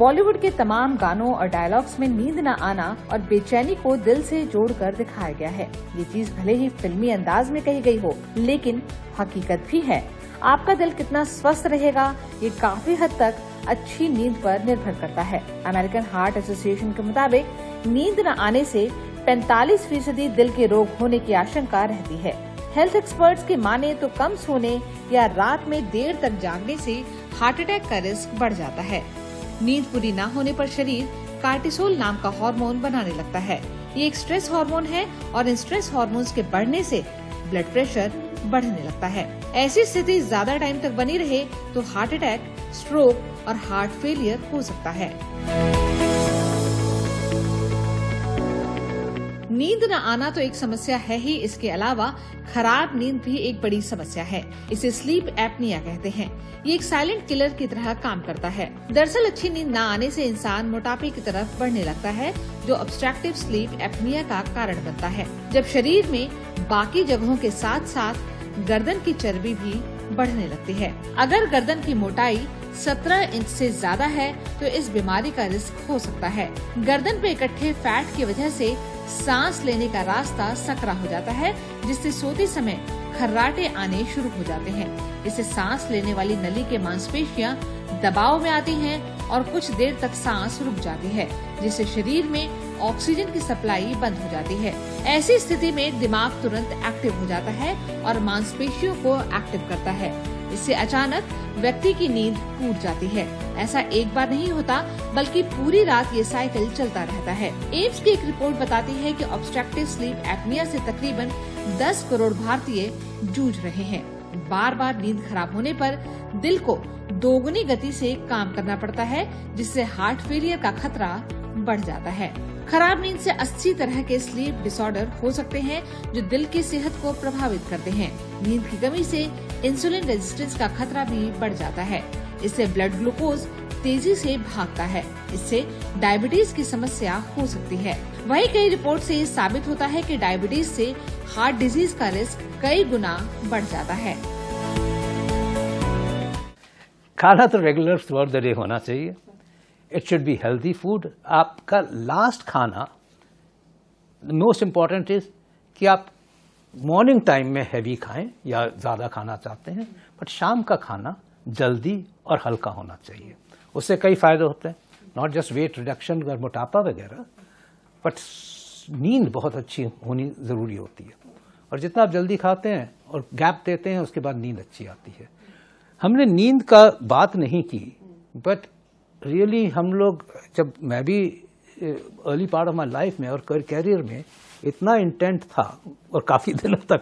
बॉलीवुड के तमाम गानों और डायलॉग्स में नींद न आना और बेचैनी को दिल से जोड़कर दिखाया गया है। ये चीज भले ही फिल्मी अंदाज में कही गई हो, लेकिन हकीकत भी है। आपका दिल कितना स्वस्थ रहेगा, ये काफी हद तक अच्छी नींद पर निर्भर करता है। अमेरिकन हार्ट एसोसिएशन के मुताबिक नींद न आने से 45% दिल के रोग होने की आशंका रहती है। हेल्थ एक्सपर्ट्स की माने तो कम सोने या रात में देर तक जागने से हार्ट अटैक का रिस्क बढ़ जाता है। नींद पूरी न होने पर शरीर कार्टिसोल नाम का हार्मोन बनाने लगता है। ये एक स्ट्रेस हार्मोन है और इन स्ट्रेस हार्मोन्स के बढ़ने से ब्लड प्रेशर बढ़ने लगता है। ऐसी स्थिति ज्यादा टाइम तक बनी रहे तो हार्ट अटैक, स्ट्रोक और हार्ट फेलियर हो सकता है। नींद न आना तो एक समस्या है ही, इसके अलावा खराब नींद भी एक बड़ी समस्या है। इसे स्लीप एपनिया कहते हैं। ये एक साइलेंट किलर की तरह काम करता है। दरअसल अच्छी नींद न आने से इंसान मोटापे की तरफ बढ़ने लगता है, जो ऑब्स्ट्रक्टिव स्लीप एपनिया का कारण बनता है। जब शरीर में बाकी जगहों के साथ साथ गर्दन की चर्बी भी बढ़ने लगती है। अगर गर्दन की मोटाई 17 इंच से ज्यादा है तो इस बीमारी का रिस्क हो सकता है। गर्दन पे इकट्ठे फैट की वजह से सांस लेने का रास्ता सकरा हो जाता है, जिससे सोते समय खर्राटे आने शुरू हो जाते हैं। इससे सांस लेने वाली नली के मांसपेशियां दबाव में आती हैं और कुछ देर तक सांस रुक जाती है, जिससे शरीर में ऑक्सीजन की सप्लाई बंद हो जाती है। ऐसी स्थिति में दिमाग तुरंत एक्टिव हो जाता है और मांसपेशियों को एक्टिव करता है। इससे अचानक व्यक्ति की नींद टूट जाती है। ऐसा एक बार नहीं होता, बल्कि पूरी रात ये साइकिल चलता रहता है। एम्स की एक रिपोर्ट बताती है कि ऑब्स्ट्रक्टिव स्लीप एपनिया से तकरीबन 10 करोड़ भारतीय जूझ रहे हैं। बार बार नींद खराब होने पर दिल को दोगुनी गति से काम करना पड़ता है, जिससे हार्ट फेलियर का खतरा बढ़ जाता है। खराब नींद से 80 तरह के स्लीप डिसऑर्डर हो सकते हैं, जो दिल की सेहत को प्रभावित करते हैं। नींद की कमी से इंसुलिन रेजिस्टेंस का खतरा भी बढ़ जाता है। इससे ब्लड ग्लूकोज तेजी से भागता है। इससे डायबिटीज की समस्या हो सकती है। वहीं कई रिपोर्ट से ये साबित होता है कि डायबिटीज से हार्ट डिजीज का रिस्क कई गुना बढ़ जाता है। खाना तो regular through out the day होना चाहिए। It should be healthy food. आपका लास्ट खाना, मोस्ट इम्पॉर्टेंट इज कि आप मॉर्निंग टाइम में हैवी खाएं या ज़्यादा खाना चाहते हैं, बट शाम का खाना जल्दी और हल्का होना चाहिए। उससे कई फायदे होते हैं, नॉट जस्ट वेट रिडक्शन और मोटापा वगैरह, बट नींद बहुत अच्छी होनी ज़रूरी होती है। और जितना आप जल्दी खाते हैं और गैप देते हैं, उसके बाद नींद अच्छी आती है। हमने नींद का बात नहीं की, बट रियली हम लोग, जब मैं भी early part of my life में और कैरियर में इतना इंटेंट था, और काफ़ी दिनों तक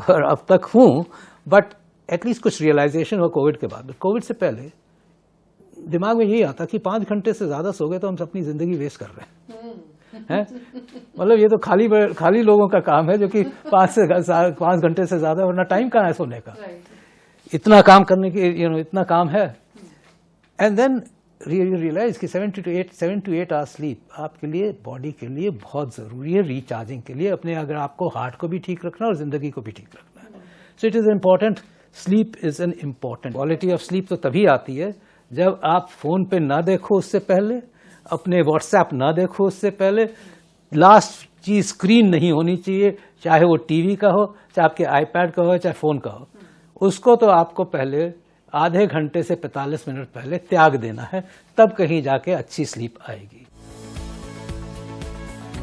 और अब तक हूँ, बट एटलीस्ट कुछ रियलाइजेशन हुआ कोविड के बाद। कोविड से पहले दिमाग में यही आता कि 5 घंटे से ज़्यादा सो गए तो हम अपनी ज़िंदगी वेस्ट कर रहे हैं। मतलब ये तो खाली लोगों का काम है, जो कि 5 घंटे से ज़्यादा, वरना टाइम कहाँ है सोने का। इतना काम करने की इतना काम है। एंड देन you realize कि 7 to 8 आवर्स स्लीप आपके लिए, बॉडी के लिए बहुत ज़रूरी है, रिचार्जिंग के लिए। अपने, अगर आपको हार्ट को भी ठीक रखना है और ज़िंदगी को भी ठीक रखना है, so it is important. Sleep is an important. Quality of sleep तो तभी आती है जब आप फ़ोन पे ना देखो उससे पहले, अपने व्हाट्सएप ना देखो उससे पहले, लास्ट चीज़ स्क्रीन नहीं होनी चाहिए, चाहे वो टीवी का हो, चाहे आपके आईपैड का हो, चाहे फ़ोन का हो। उसको तो आपको पहले आधे घंटे से 45 मिनट पहले त्याग देना है, तब कहीं जाके अच्छी स्लीप आएगी।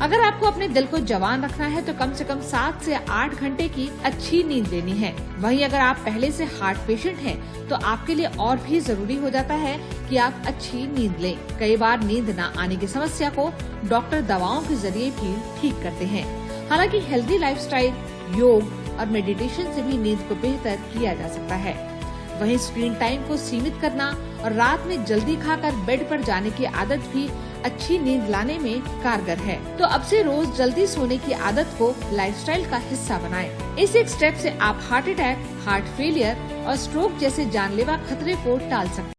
अगर आपको अपने दिल को जवान रखना है तो कम से कम 7 से 8 घंटे की अच्छी नींद लेनी है। वहीं अगर आप पहले से हार्ट पेशेंट हैं, तो आपके लिए और भी जरूरी हो जाता है कि आप अच्छी नींद लें। कई बार नींद न आने की समस्या को डॉक्टर दवाओं के जरिए भी ठीक करते हैं। हालांकि हेल्दी लाइफस्टाइल, योग और मेडिटेशन से भी नींद को बेहतर किया जा सकता है। वहीं स्क्रीन टाइम को सीमित करना और रात में जल्दी खाकर बेड पर जाने की आदत भी अच्छी नींद लाने में कारगर है। तो अब से रोज जल्दी सोने की आदत को लाइफस्टाइल का हिस्सा बनाएं। इस एक स्टेप से आप हार्ट अटैक, हार्ट फेलियर और स्ट्रोक जैसे जानलेवा खतरे को टाल सकते हैं।